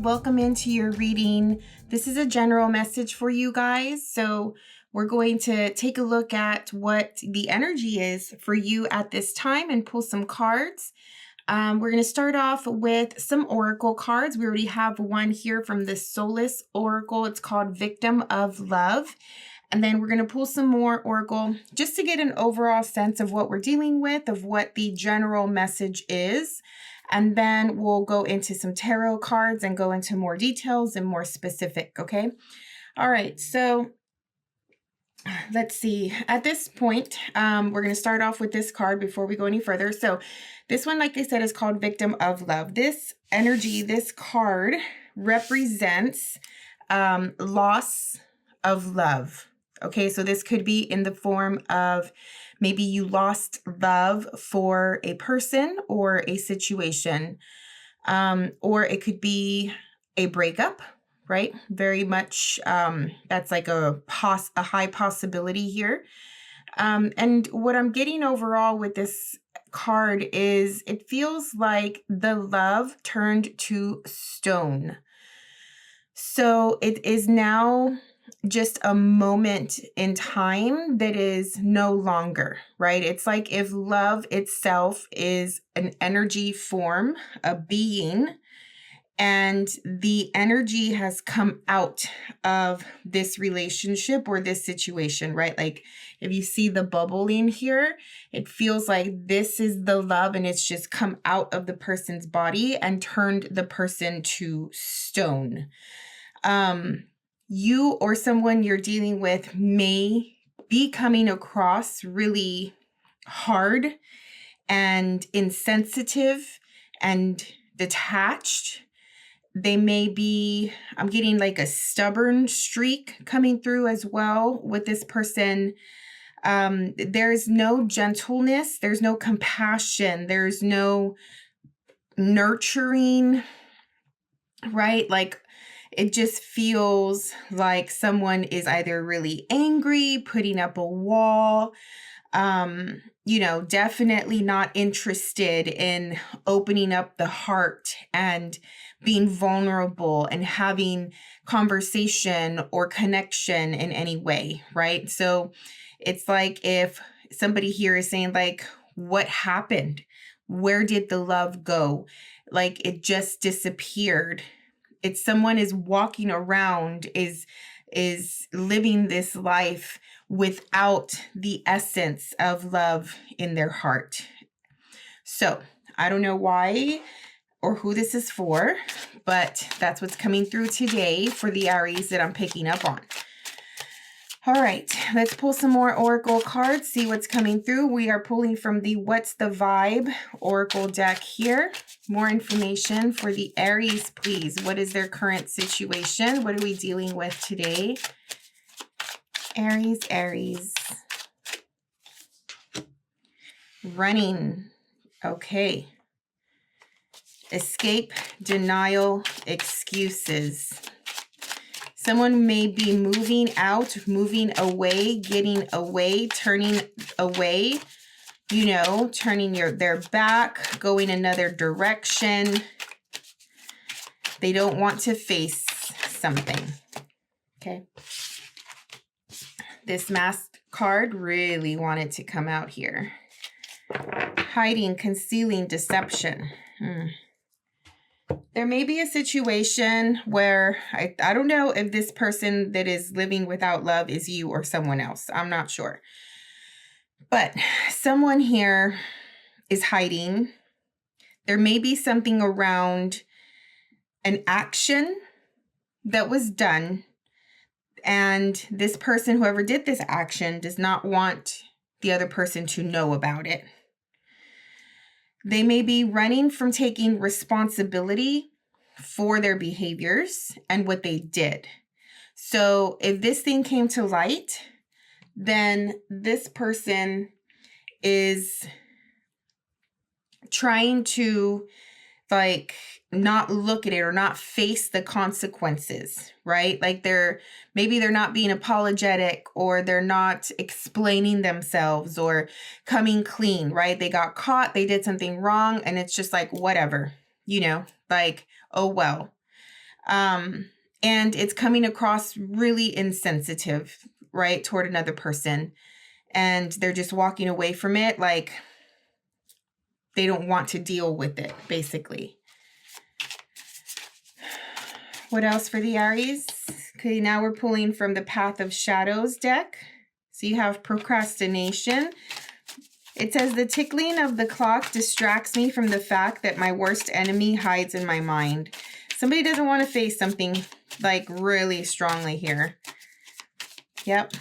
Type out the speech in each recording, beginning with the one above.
welcome into your reading. This is a general message for you guys. So we're going to take a look at what the energy is for you at this time and pull some cards. We're going to start off with some oracle cards. We already have one here from the Solace Oracle. It's called Victim of Love. And then we're going to pull some more oracle just to get an overall sense of what we're dealing with, of what the general message is. And then we'll go into some tarot cards and go into more details and more specific, okay? All right, so let's see. At this point, we're going to start off with this card before we go any further. So this one, like I said, is called Victim of Love. This energy, this card represents loss of love. Okay, so this could be in the form of maybe you lost love for a person or a situation, or it could be a breakup, right? Very much, that's like a high possibility here. And what I'm getting overall with this card is it feels like the love turned to stone. So it is now just a moment in time that is no longer, right? It's like if love itself is an energy form, a being, and the energy has come out of this relationship or this situation, right? Like if you see the bubbling here, it feels like this is the love and it's just come out of the person's body and turned the person to stone. You or someone you're dealing with may be coming across really hard and insensitive and detached. They may be, I'm getting like a stubborn streak coming through as well with this person. There's no gentleness, there's no compassion, there's no nurturing, right? Like it just feels like someone is either really angry, putting up a wall, definitely not interested in opening up the heart and being vulnerable and having conversation or connection in any way, right? So it's like if somebody here is saying like, what happened? Where did the love go? Like it just disappeared. It's someone is walking around, is living this life without the essence of love in their heart. So I don't know why or who this is for, but that's what's coming through today for the Aries that I'm picking up on. All right, let's pull some more oracle cards, see what's coming through. We are pulling from the What's the Vibe oracle deck here. More information for the Aries, please. What is their current situation? What are we dealing with today? Aries. Running. Okay. Escape, denial, excuses. Someone may be moving out, moving away, getting away, turning away, turning their back, going another direction. They don't want to face something. Okay. This Masked card really wanted to come out here. Hiding, concealing, deception. There may be a situation where I don't know if this person that is living without love is you or someone else. I'm not sure. But someone here is hiding. There may be something around an action that was done. And this person, whoever did this action, does not want the other person to know about it. They may be running from taking responsibility for their behaviors and what they did. So if this thing came to light, then this person is trying to not look at it or not face the consequences, right? Like maybe they're not being apologetic or they're not explaining themselves or coming clean, right? They got caught, they did something wrong, and it's just like, whatever, oh well. And it's coming across really insensitive, right, toward another person. And they're just walking away from it like they don't want to deal with it, basically. What else for the Aries? Okay, now we're pulling from the Path of Shadows deck. So you have procrastination. It says, the tickling of the clock distracts me from the fact that my worst enemy hides in my mind. Somebody doesn't want to face something like really strongly here. Yep.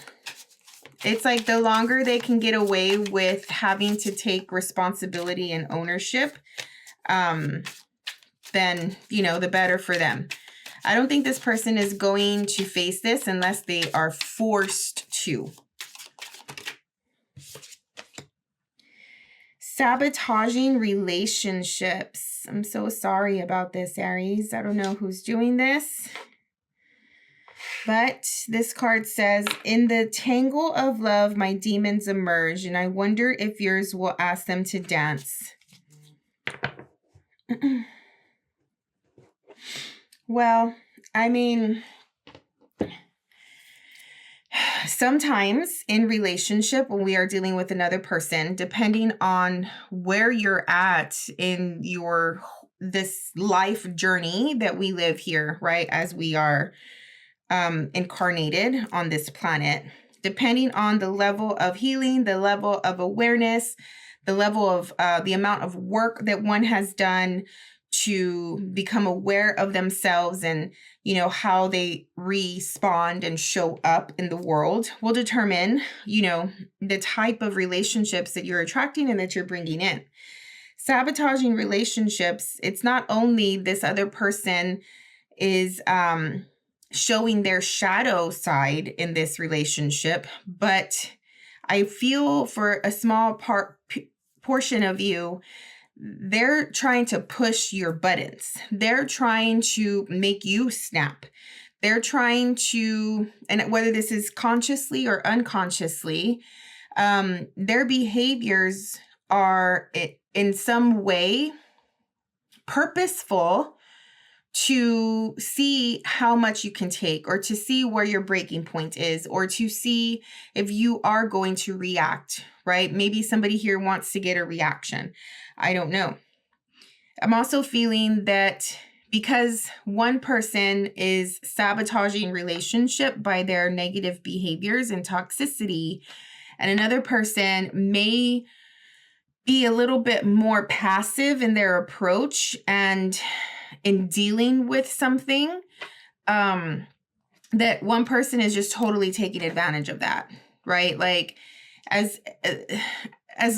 It's like the longer they can get away with having to take responsibility and ownership, then, you know, the better for them. I don't think this person is going to face this unless they are forced to. Sabotaging relationships. I'm so sorry about this, Aries. I don't know who's doing this. But this card says, in the tangle of love, my demons emerge, and I wonder if yours will ask them to dance. Well, I mean, sometimes in relationship, when we are dealing with another person, depending on where you're at in this life journey that we live here, right, as we are incarnated on this planet, depending on the level of healing, the level of awareness, the level of the amount of work that one has done to become aware of themselves and, you know, how they respond and show up in the world will determine, you know, the type of relationships that you're attracting and that you're bringing in. Sabotaging relationships, it's not only this other person is showing their shadow side in this relationship, but I feel for a small portion of you, they're trying to push your buttons. They're trying to make you snap. They're trying to, and whether this is consciously or unconsciously, their behaviors are in some way purposeful to see how much you can take, or to see where your breaking point is, or to see if you are going to react, right? Maybe somebody here wants to get a reaction. I don't know. I'm also feeling that because one person is sabotaging relationship by their negative behaviors and toxicity, and another person may be a little bit more passive in their approach and in dealing with something, that one person is just totally taking advantage of that, right? Like as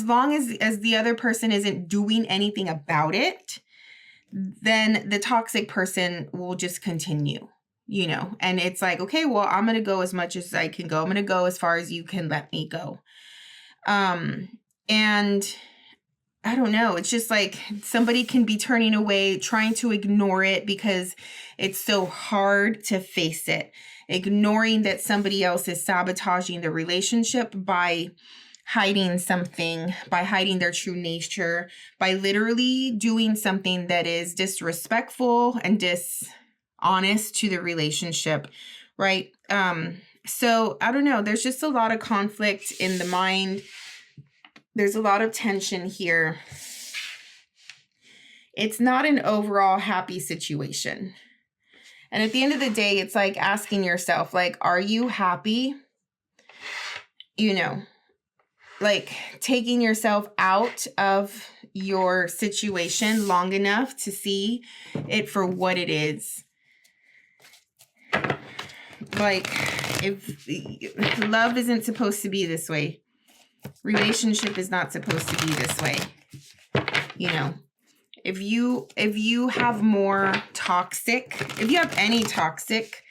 long as the other person isn't doing anything about it, then the toxic person will just continue, you know, and it's like, okay, well, I'm going to go as much as I can go. I'm going to go as far as you can let me go. And I don't know. It's just like somebody can be turning away, trying to ignore it because it's so hard to face it. Ignoring that somebody else is sabotaging the relationship by hiding something, by hiding their true nature, by literally doing something that is disrespectful and dishonest to the relationship, right? So I don't know. There's just a lot of conflict in the mind. There's a lot of tension here. It's not an overall happy situation. And at the end of the day, it's like asking yourself, like, are you happy? You know, like taking yourself out of your situation long enough to see it for what it is. Like, if love isn't supposed to be this way, relationship is not supposed to be this way. You know, if you have more toxic, if you have any toxic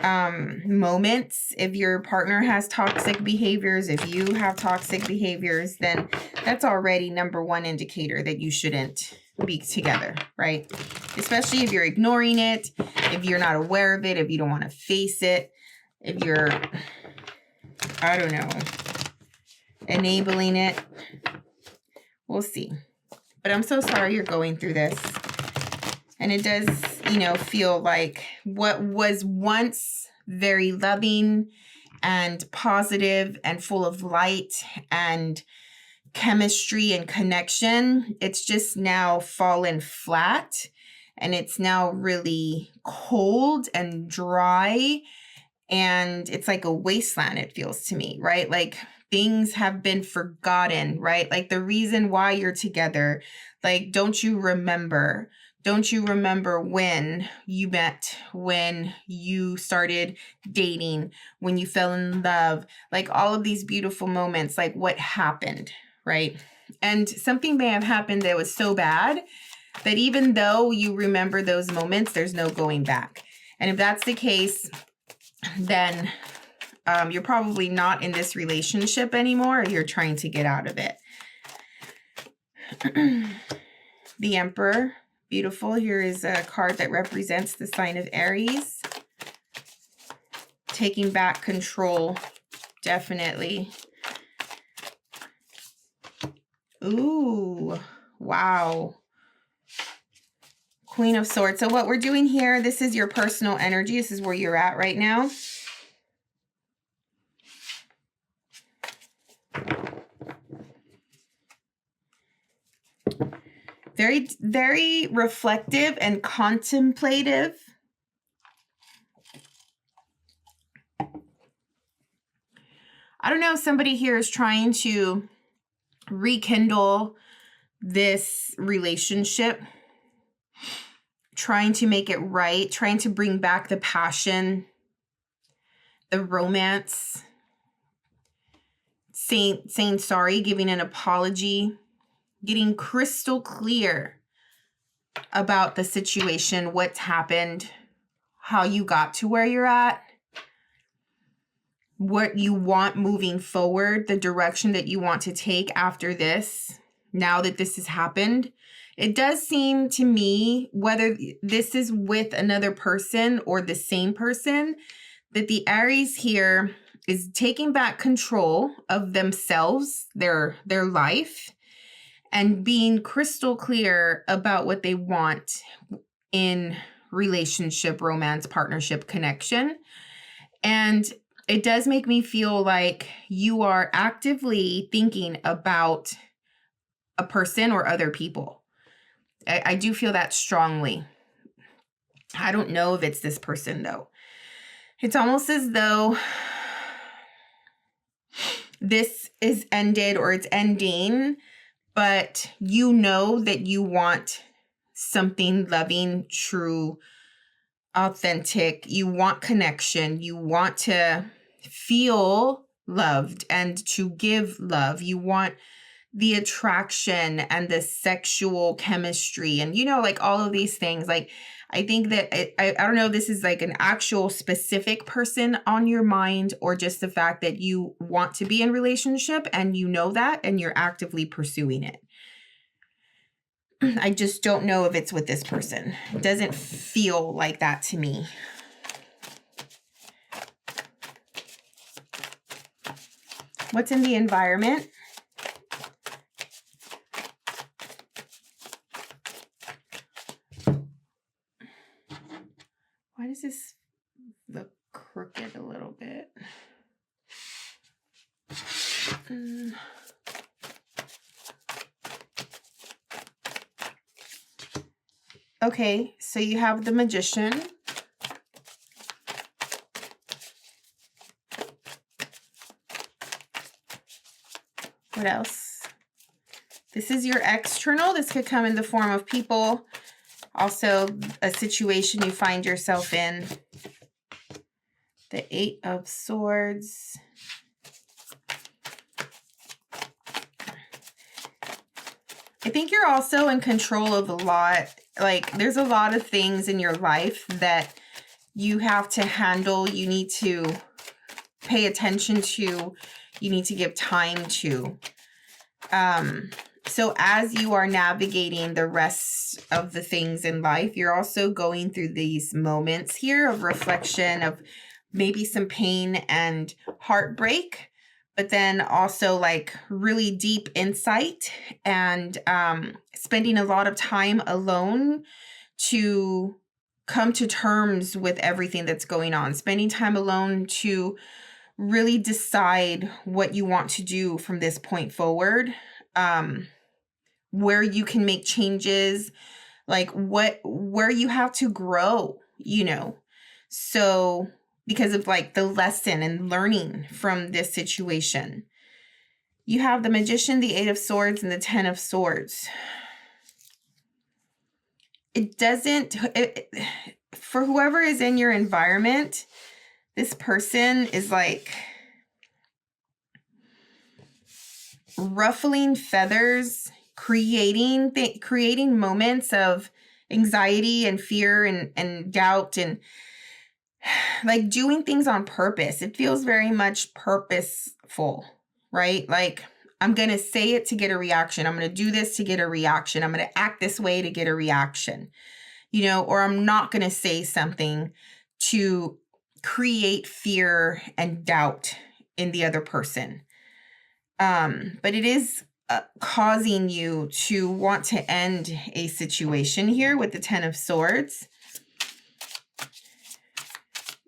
moments, if your partner has toxic behaviors, if you have toxic behaviors, then that's already number one indicator that you shouldn't be together, right? Especially if you're ignoring it, if you're not aware of it, if you don't want to face it, if you're, I don't know, enabling it. We'll see. But I'm so sorry you're going through this. And it does, you know, feel like what was once very loving and positive and full of light and chemistry and connection, it's just now fallen flat, and it's now really cold and dry, and it's like a wasteland, it feels to me, right? Like things have been forgotten, right? Like the reason why you're together, like, don't you remember? Don't you remember when you met, when you started dating, when you fell in love, like all of these beautiful moments, like what happened, right? And something may have happened that was so bad that even though you remember those moments, there's no going back. And if that's the case, then you're probably not in this relationship anymore, or you're trying to get out of it. The Emperor, beautiful. Here is a card that represents the sign of Aries. Taking back control, definitely. Ooh, wow. Queen of Swords. So what we're doing here, this is your personal energy. This is where you're at right now. Very, very reflective and contemplative. I don't know if somebody here is trying to rekindle this relationship, trying to make it right, trying to bring back the passion, the romance, saying sorry, giving an apology, getting crystal clear about the situation, what's happened, how you got to where you're at, what you want moving forward, the direction that you want to take after this, now that this has happened. It does seem to me, whether this is with another person or the same person, that the Aries here is taking back control of themselves, their life, and being crystal clear about what they want in relationship, romance, partnership, connection. And it does make me feel like you are actively thinking about a person or other people. I do feel that strongly. I don't know if it's this person, though. It's almost as though this is ended or it's ending, but you know that you want something loving, true, authentic. You want connection. You want to feel loved and to give love. You want the attraction and the sexual chemistry and, you know, like all of these things. Like, I think that I don't know if this is like an actual specific person on your mind, or just the fact that you want to be in relationship and you know that and you're actively pursuing it. I just don't know if it's with this person. It doesn't feel like that to me. What's in the environment? Why does this look crooked a little bit? Okay, so you have the Magician. What else? This is your external. This could come in the form of people. Also, a situation you find yourself in. The Eight of Swords. I think you're also in control of a lot. Like, there's a lot of things in your life that you have to handle. You need to pay attention to. You need to give time to. So as you are navigating the rest of the things in life, you're also going through these moments here of reflection, of maybe some pain and heartbreak, but then also like really deep insight and spending a lot of time alone to come to terms with everything that's going on, spending time alone to really decide what you want to do from this point forward, where you can make changes, like where you have to grow, you know. So because of like the lesson and learning from this situation. You have the Magician, the Eight of Swords, and the Ten of Swords. For whoever is in your environment, this person is like ruffling feathers, creating moments of anxiety and fear and doubt, and like doing things on purpose. It feels very much purposeful, right? Like, I'm going to say it to get a reaction. I'm going to do this to get a reaction. I'm going to act this way to get a reaction, you know, or I'm not going to say something to create fear and doubt in the other person. But it is causing you to want to end a situation here with the Ten of Swords.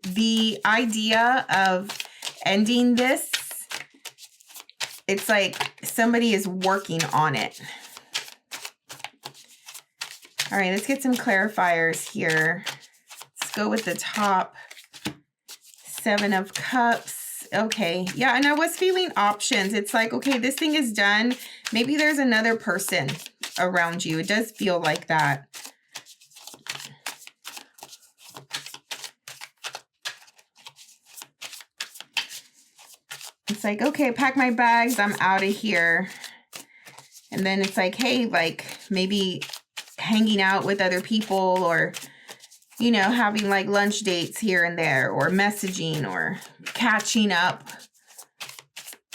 The idea of ending this, it's like somebody is working on it. All right, let's get some clarifiers here. Let's go with the top. Seven of Cups. Okay, yeah, and I was feeling options. It's like, okay, this thing is done. Maybe there's another person around you. It does feel like that. It's like, okay, pack my bags, I'm out of here. And then it's like, hey, like maybe hanging out with other people, or, you know, having like lunch dates here and there, or messaging, or catching up,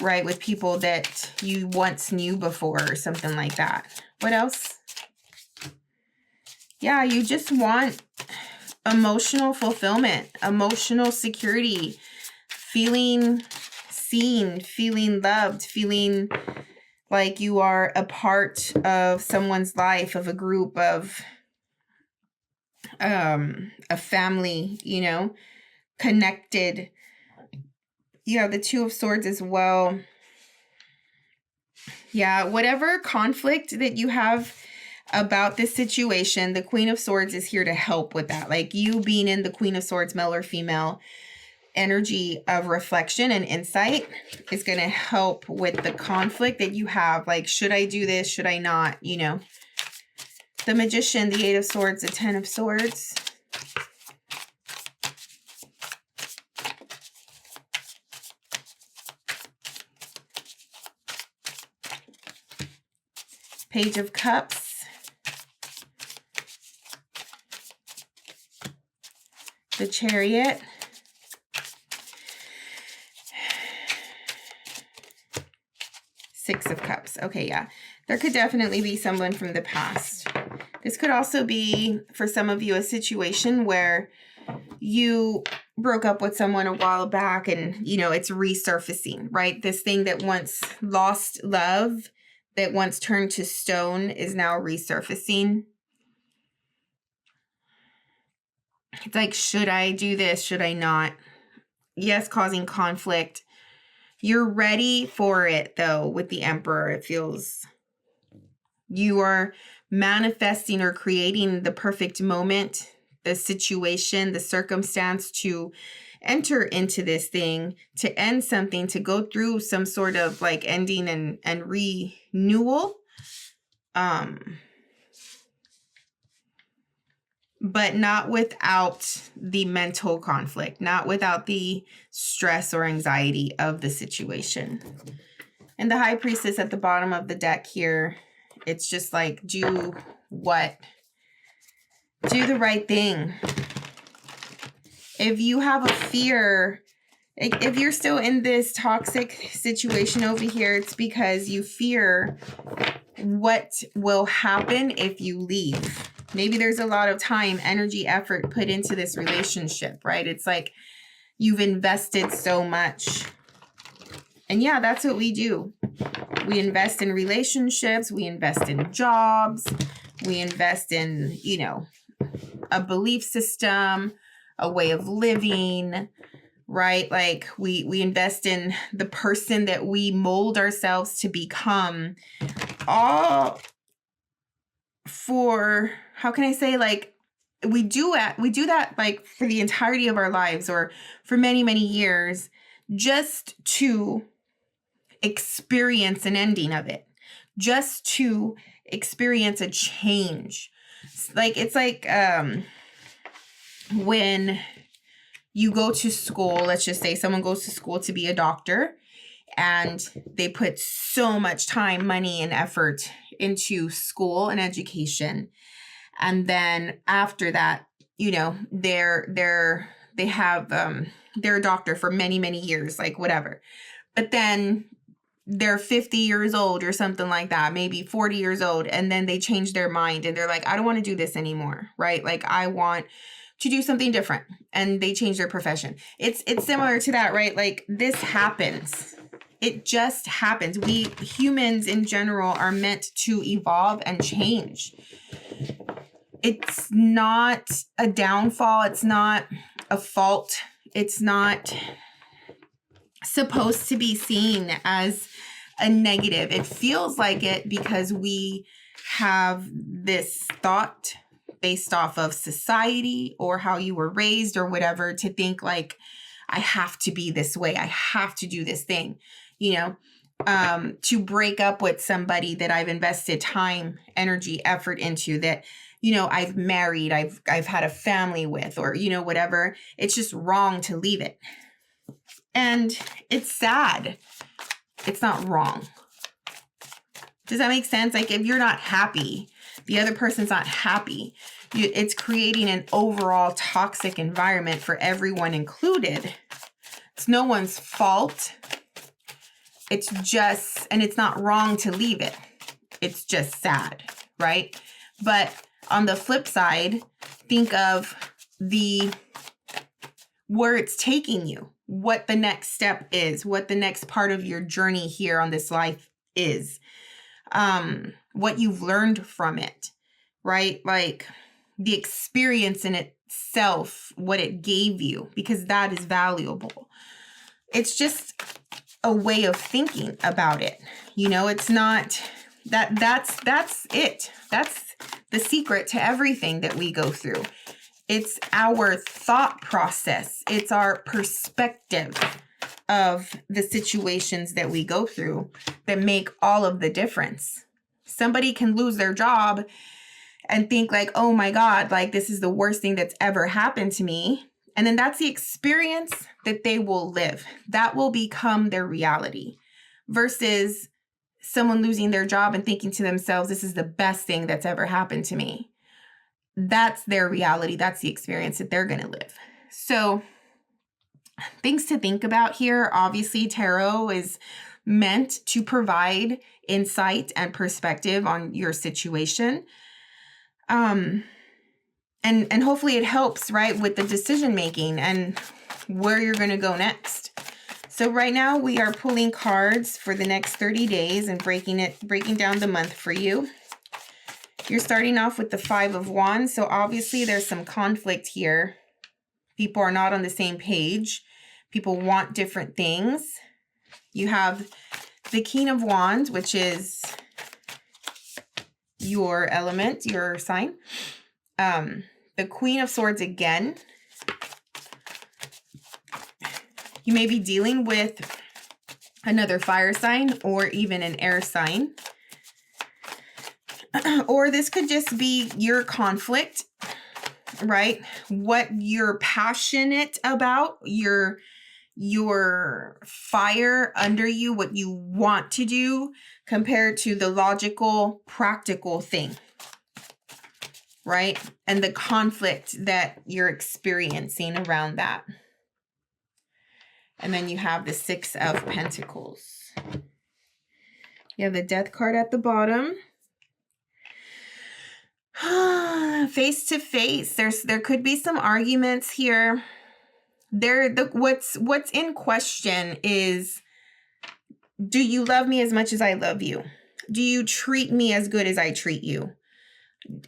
right, with people that you once knew before, or something like that. What else? Yeah, you just want emotional fulfillment, emotional security, feeling seen, feeling loved, feeling like you are a part of someone's life, of a group, of a family, you know, connected. You have the Two of Swords as well. Yeah, whatever conflict that you have about this situation, the Queen of Swords is here to help with that. Like, you being in the Queen of Swords, male or female energy of reflection and insight, is going to help with the conflict that you have. Like, should I do this? Should I not? You know, the Magician, the Eight of Swords, the Ten of Swords. Page of Cups. The Chariot. Six of Cups. Okay, yeah. There could definitely be someone from the past. This could also be, for some of you, a situation where you broke up with someone a while back and, you know, it's resurfacing, right? This thing that once lost love, that once turned to stone, is now resurfacing. It's like, should I do this? Should I not? Yes, causing conflict. You're ready for it, though, with the Emperor. It feels you are manifesting or creating the perfect moment, the situation, the circumstance to enter into this thing, to end something, to go through some sort of like ending and renewal. But not without the mental conflict, not without the stress or anxiety of the situation. And the High Priestess at the bottom of the deck here, it's just like, do what? Do the right thing. If you have a fear, if you're still in this toxic situation over here, it's because you fear what will happen if you leave. Maybe there's a lot of time, energy, effort put into this relationship, right? It's like you've invested so much. And yeah, that's what we do. We invest in relationships. We invest in jobs. We invest in, you know, a belief system, a way of living, right? Like we invest in the person that we mold ourselves to become, all for, how can I say, like we do that like for the entirety of our lives, or for many, many years, just to experience an ending of it, just to experience a change. Like it's like when you go to school, let's just say someone goes to school to be a doctor, and they put so much time, money, and effort into school and education. And then after that, you know, they're a doctor for many, many years, like whatever. But then they're 50 years old or something like that, maybe 40 years old. And then they change their mind and they're like, I don't want to do this anymore, right? Like I want to do something different. And they change their profession. It's similar to that, right? Like this happens. It just happens. We humans in general are meant to evolve and change. It's not a downfall. It's not a fault. It's not supposed to be seen as a negative. It feels like it because we have this thought based off of society or how you were raised or whatever, to think like, I have to be this way. I have to do this thing, you know, to break up with somebody that I've invested time, energy, effort into, that, you know, I've married, I've had a family with, or, you know, whatever. It's just wrong to leave it. And it's sad. It's not wrong. Does that make sense? Like if you're not happy, the other person's not happy, it's creating an overall toxic environment for everyone included. It's no one's fault. It's just, and it's not wrong to leave it. It's just sad, right? But on the flip side, think of where it's taking you, what the next step is, what the next part of your journey here on this life is, what you've learned from it, right? Like the experience in itself, what it gave you, because that is valuable. It's just a way of thinking about it. You know, it's not that's it. That's the secret to everything that we go through. It's our thought process. It's our perspective of the situations that we go through that make all of the difference. Somebody can lose their job and think like, oh my God, like this is the worst thing that's ever happened to me. And then that's the experience that they will live. That will become their reality, versus someone losing their job and thinking to themselves, this is the best thing that's ever happened to me. That's their reality. That's the experience that they're going to live. So things to think about here. Obviously, tarot is meant to provide insight and perspective on your situation. And hopefully it helps, right, with the decision making and where you're going to go next. So right now we are pulling cards for the next 30 days and breaking down the month for you. You're starting off with the 5 of Wands. So obviously there's some conflict here. People are not on the same page. People want different things. You have the King of Wands, which is your element, your sign. The Queen of Swords again. You may be dealing with another fire sign or even an air sign. Or this could just be your conflict, right? What you're passionate about, your fire under you, what you want to do compared to the logical, practical thing, right? And the conflict that you're experiencing around that. And then you have the 6 of Pentacles. You have the Death card at the bottom. Face to face. There could be some arguments here. What's in question is, do you love me as much as I love you? Do you treat me as good as I treat you?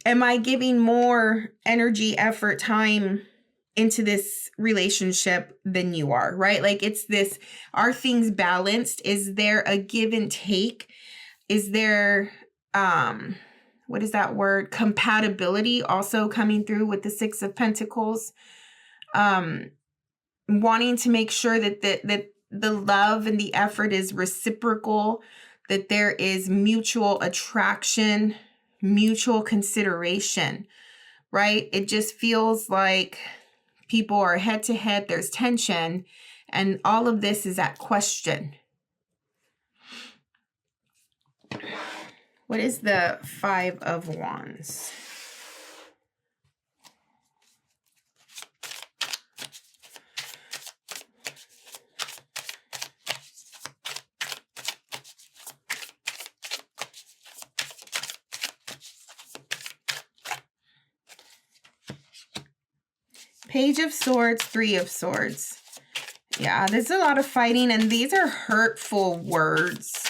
am I giving more energy, effort, time into this relationship than you are, right? Like it's this, are things balanced? Is there a give and take? Is there, what is that word? Compatibility also coming through with the Six of Pentacles. Wanting to make sure that the love and the effort is reciprocal, that there is mutual attraction, mutual consideration, right? It just feels like people are head to head, there's tension, and all of this is at question. What is the Five of Wands? Page of Swords, Three of Swords. Yeah, there's a lot of fighting, and these are hurtful words.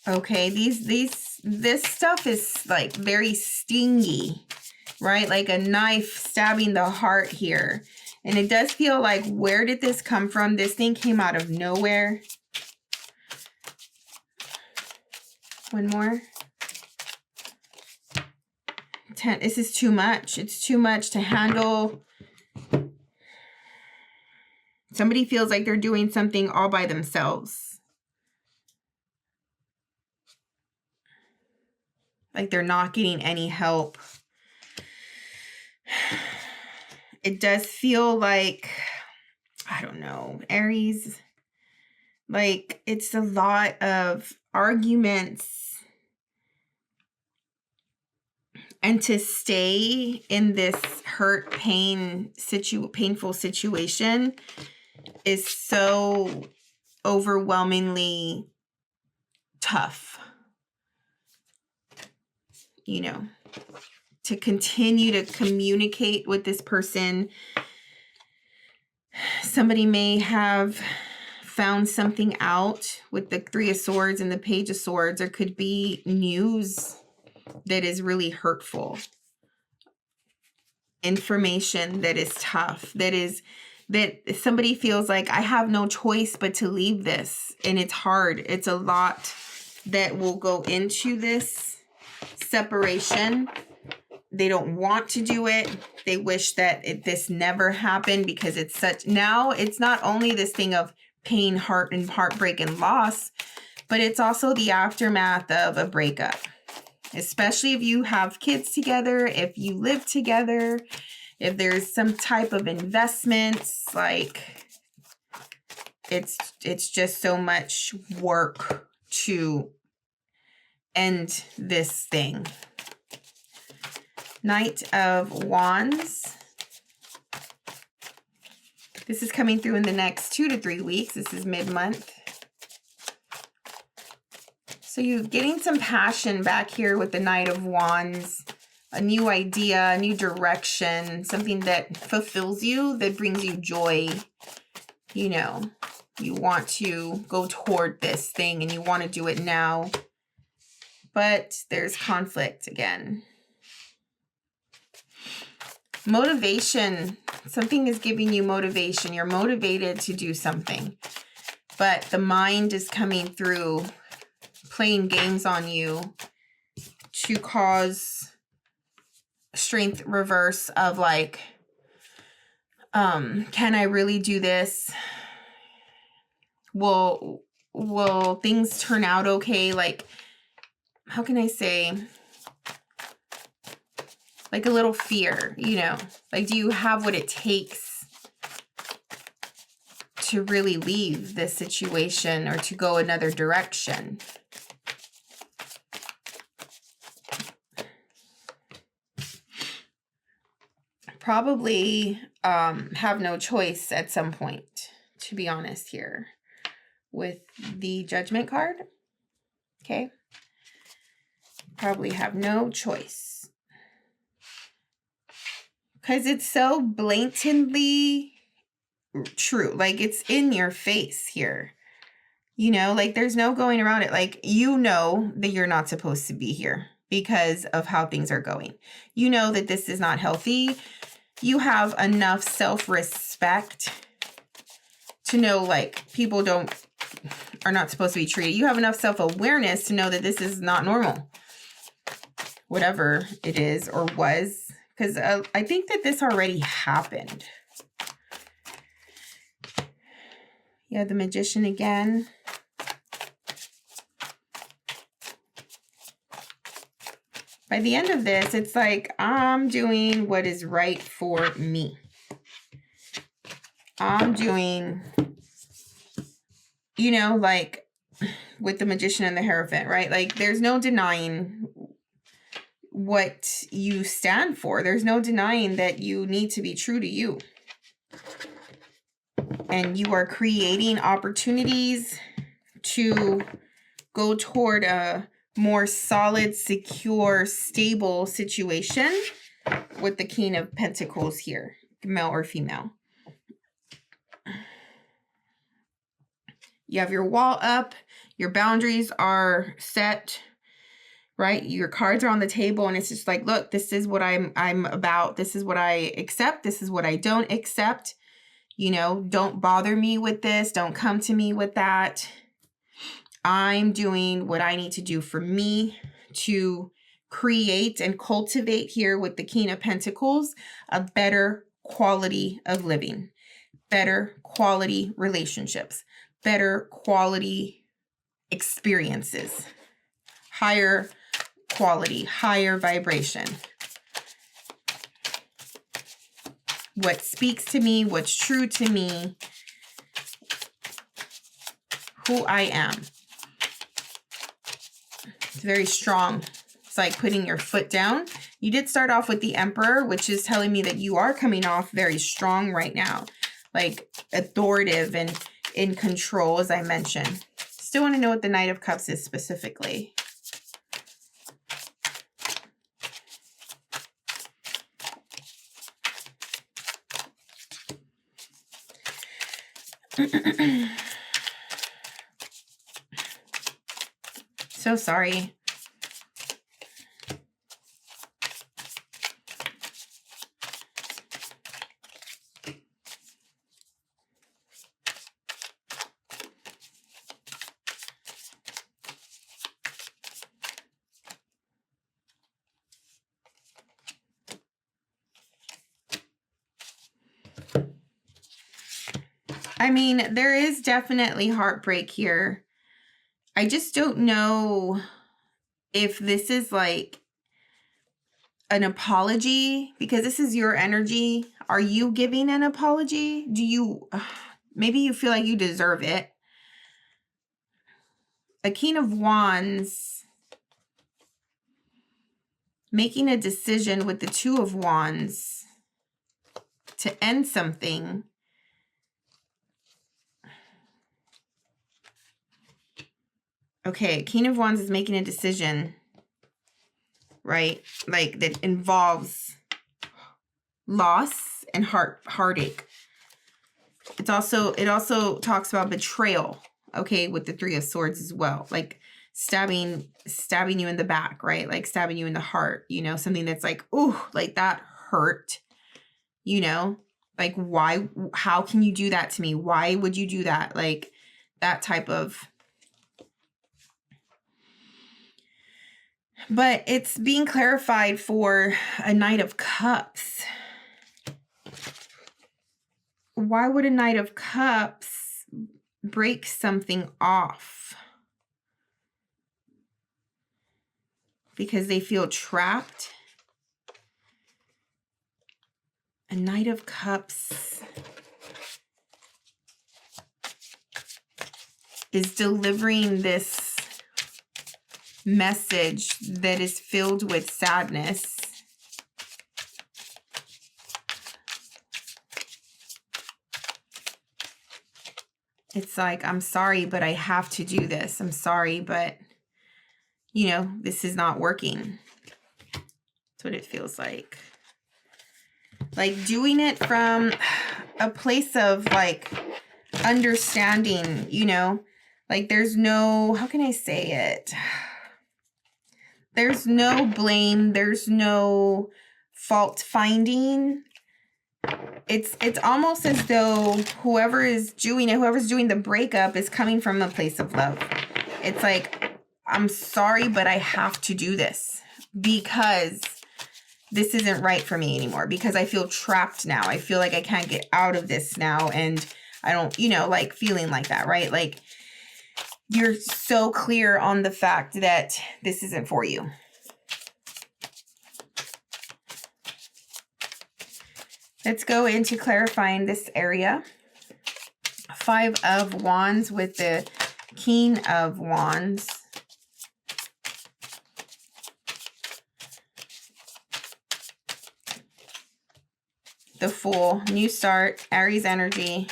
Okay, this stuff is like very stingy, right? Like a knife stabbing the heart here. And it does feel like, where did this come from? This thing came out of nowhere. One more. 10. This is too much. It's too much to handle. Somebody feels like they're doing something all by themselves. Like they're not getting any help. It does feel like, I don't know, Aries, like it's a lot of arguments. And to stay in this hurt, painful situation is so overwhelmingly tough. You know, to continue to communicate with this person. Somebody may have found something out with the Three of Swords and the Page of Swords. There could be news that is really hurtful. Information that is tough. That somebody feels like, I have no choice but to leave this. And it's hard. It's a lot that will go into this separation. They don't want to do it. They wish that this never happened, because it's such, now it's not only this thing of pain, heart, and heartbreak and loss, but it's also the aftermath of a breakup. Especially if you have kids together, if you live together, if there's some type of investments, like it's just so much work to end this thing. Knight of Wands. This is coming through in the next 2 to 3 weeks. This is mid-month. So you're getting some passion back here with the Knight of Wands. A new idea, a new direction, something that fulfills you, that brings you joy. You know, you want to go toward this thing and you want to do it now. But there's conflict again. Motivation. Something is giving you motivation. You're motivated to do something. But the mind is coming through, playing games on you to cause strength reverse of like, can I really do this? Will things turn out okay? Like, how can I say? Like a little fear, you know, like, do you have what it takes to really leave this situation or to go another direction? Probably have no choice at some point, to be honest here, with the Judgment card. Okay. Probably have no choice. Because it's so blatantly true. Like, it's in your face here. You know, like, there's no going around it. Like, you know that you're not supposed to be here. because of how things are going. You know that this is not healthy. You have enough self-respect to know, like, people are not supposed to be treated. You have enough self-awareness to know that this is not normal. Whatever it is or was. Because I think that this already happened. Yeah, the Magician again. By the end of this, it's like, I'm doing what is right for me. I'm doing, you know, like with the Magician and the Hierophant, right? Like, there's no denying what you stand for. There's no denying that you need to be true to you. And you are creating opportunities to go toward a more solid, secure, stable situation with the King of Pentacles here, male or female. You have your wall up, your boundaries are set, right? Your cards are on the table, and it's just like, look, this is what I'm about. This is what I accept. This is what I don't accept. You know, don't bother me with this. Don't come to me with that. I'm doing what I need to do for me to create and cultivate here with the King of Pentacles a better quality of living, better quality relationships, better quality experiences, higher quality, higher vibration. What speaks to me, what's true to me, who I am. It's very strong. It's like putting your foot down. You did start off with the Emperor, which is telling me that you are coming off very strong right now. Like authoritative and in control, as I mentioned. Still want to know what the Knight of Cups is specifically. So sorry. I mean, there is definitely heartbreak here. I just don't know if this is like an apology, because this is your energy. Are you giving an apology? Do you, maybe you feel like you deserve it. A King of Wands making a decision with the Two of Wands to end something. Okay, King of Wands is making a decision, right? Like that involves loss and heartache. It also talks about betrayal, okay, with the Three of Swords as well. Like stabbing you in the back, right? Like stabbing you in the heart, you know, something that's like, ooh, like that hurt, you know? Like, why, how can you do that to me? Why would you do that? Like that type of. But it's being clarified for a Knight of Cups. Why would a Knight of Cups break something off? Because they feel trapped. A Knight of Cups is delivering this message that is filled with sadness. It's like, I'm sorry, but I have to do this. I'm sorry, but, you know, this is not working. That's what it feels like. Like doing it from a place of like understanding, you know, like there's no, how can I say it? There's no blame. There's no fault finding. It's almost as though whoever's doing the breakup is coming from a place of love. It's like, I'm sorry, but I have to do this because this isn't right for me anymore, because I feel trapped now. I feel like I can't get out of this now. And I don't, like feeling like that, right? Like you're so clear on the fact that this isn't for you. Let's go into clarifying this area. 5 of Wands with the King of Wands. The Fool, new start, Aries energy.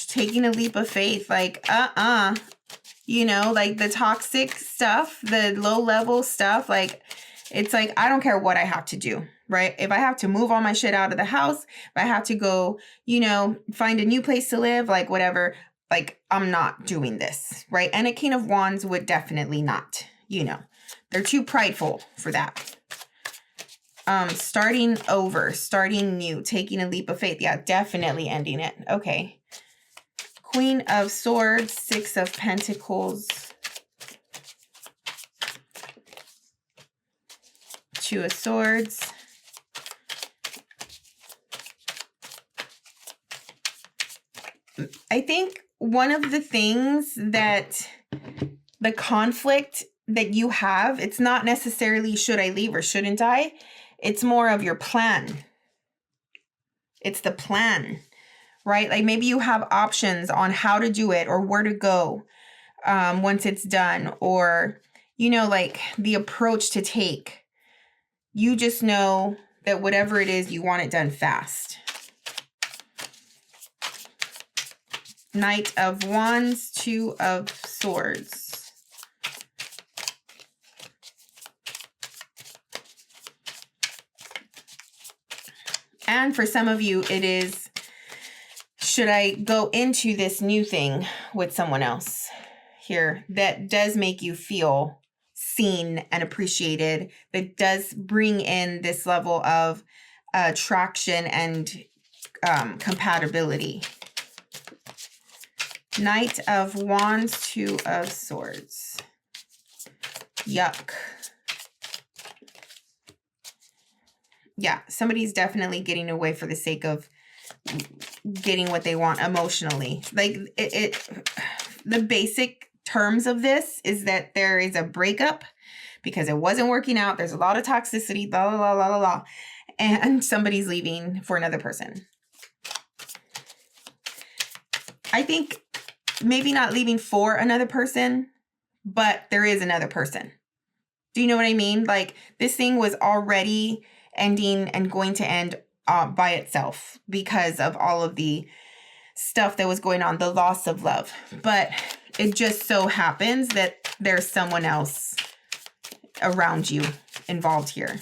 Taking a leap of faith, like, like the toxic stuff, the low level stuff, like, it's like, I don't care what I have to do, right? If I have to move all my shit out of the house, if I have to go, find a new place to live, like whatever, like, I'm not doing this, right? And a King of Wands would definitely not, they're too prideful for that. Starting over, starting new, taking a leap of faith. Yeah, definitely ending it. Okay. Queen of Swords, 6 of Pentacles, 2 of Swords, I think one of the things that the conflict that you have, it's not necessarily should I leave or shouldn't I? It's more of your plan. It's the plan, right? Like maybe you have options on how to do it or where to go once it's done, or, like the approach to take. You just know that whatever it is, you want it done fast. Knight of Wands, 2 of Swords. And for some of you, it is, should I go into this new thing with someone else here that does make you feel seen and appreciated, that does bring in this level of attraction and compatibility. Knight of Wands, 2 of Swords. Yuck. Yeah, somebody's definitely getting away for the sake of getting what they want emotionally. Like the basic terms of this is that there is a breakup because it wasn't working out. There's a lot of toxicity, blah, blah, blah, blah, blah, blah. And somebody's leaving for another person. I think maybe not leaving for another person, but there is another person. Do you know what I mean? Like this thing was already ending and going to end by itself because of all of the stuff that was going on, the loss of love. But it just so happens that there's someone else around you involved here.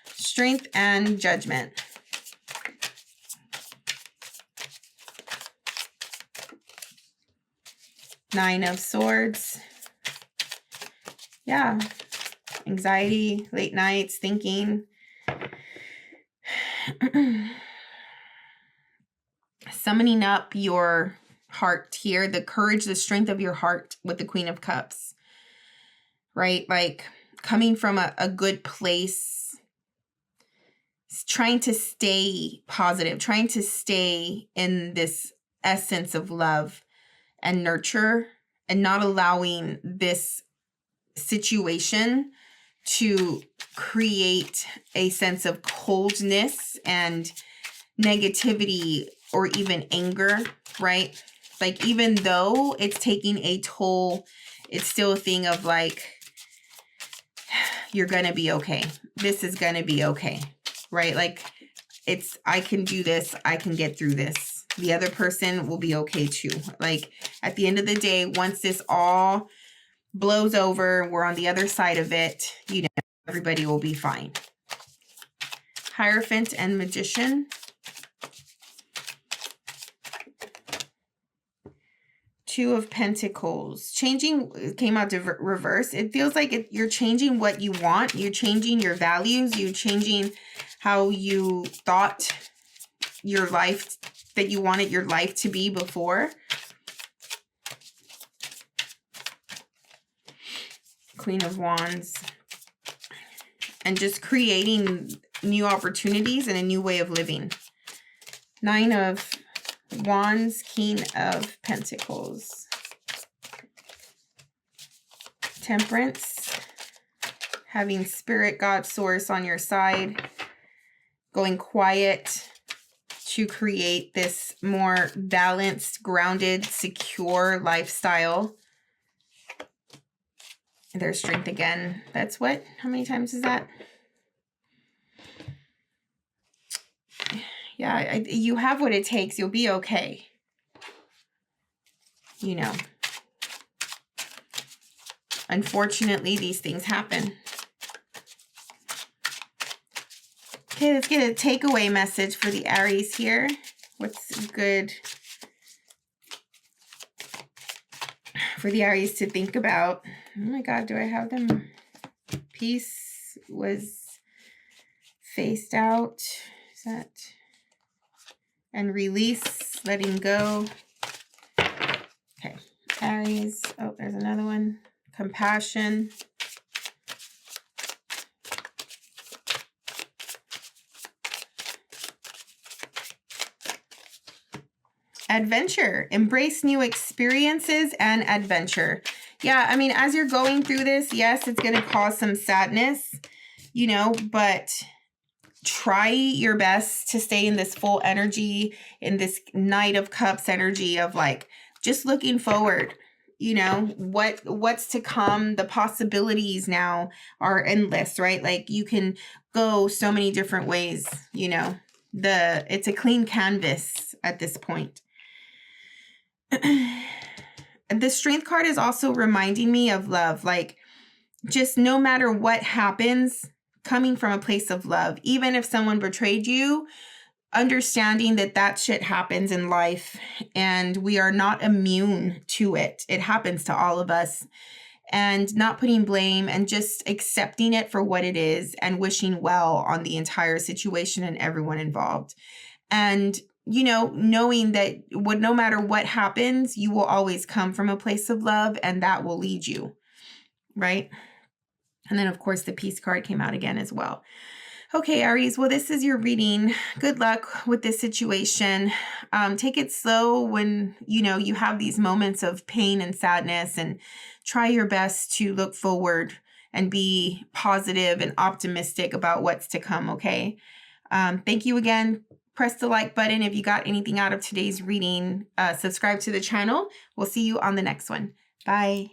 Strength and Judgment. Nine of Swords. Yeah. Anxiety, late nights, thinking. Summoning up your heart here, the courage, the strength of your heart with the Queen of Cups, right? Like coming from a good place, trying to stay positive, trying to stay in this essence of love and nurture, and not allowing this situation to create a sense of coldness and negativity or even anger, right? Like even though it's taking a toll, it's still a thing of like, you're gonna be okay. This is gonna be okay, right? Like it's, I can do this. I can get through this. The other person will be okay too. Like at the end of the day, once this all blows over, we're on the other side of it, you know, everybody will be fine. Hierophant and Magician. Two of Pentacles. Changing came out to reverse. It feels like you're changing what you want. You're changing your values. You're changing how you thought your life, that you wanted your life to be before. Queen of Wands. And just creating new opportunities and a new way of living. Nine of Wands, King of Pentacles. Temperance. Having Spirit, God, Source on your side. Going quiet to create this more balanced, grounded, secure lifestyle. There's Strength again. That's what? How many times is that? Yeah, you have what it takes. You'll be okay. You know. Unfortunately, these things happen. Okay, let's get a takeaway message for the Aries here. What's good for the Aries to think about? Oh my God, do I have them? Peace was faced out. Is that? And release, letting go. Okay, Aries. Oh, there's another one. Compassion. Adventure. Embrace new experiences and adventure. Yeah, I mean, as you're going through this, yes, it's going to cause some sadness, you know, but try your best to stay in this full energy, in this Knight of Cups energy of like just looking forward. You know, what's to come. The possibilities now are endless, right? Like you can go so many different ways, you know. It's a clean canvas at this point. The Strength card is also reminding me of love. Like just no matter what happens, coming from a place of love, even if someone betrayed you, understanding that that shit happens in life and we are not immune to it. It happens to all of us, and not putting blame and just accepting it for what it is and wishing well on the entire situation and everyone involved. And, you know, knowing that no matter what happens, you will always come from a place of love and that will lead you, right? And then, of course, the Peace card came out again as well. Okay, Aries, well, this is your reading. Good luck with this situation. Take it slow when, you know, you have these moments of pain and sadness, and try your best to look forward and be positive and optimistic about what's to come, okay? Thank you again. Press the like button if you got anything out of today's reading. Subscribe to the channel. We'll see you on the next one. Bye.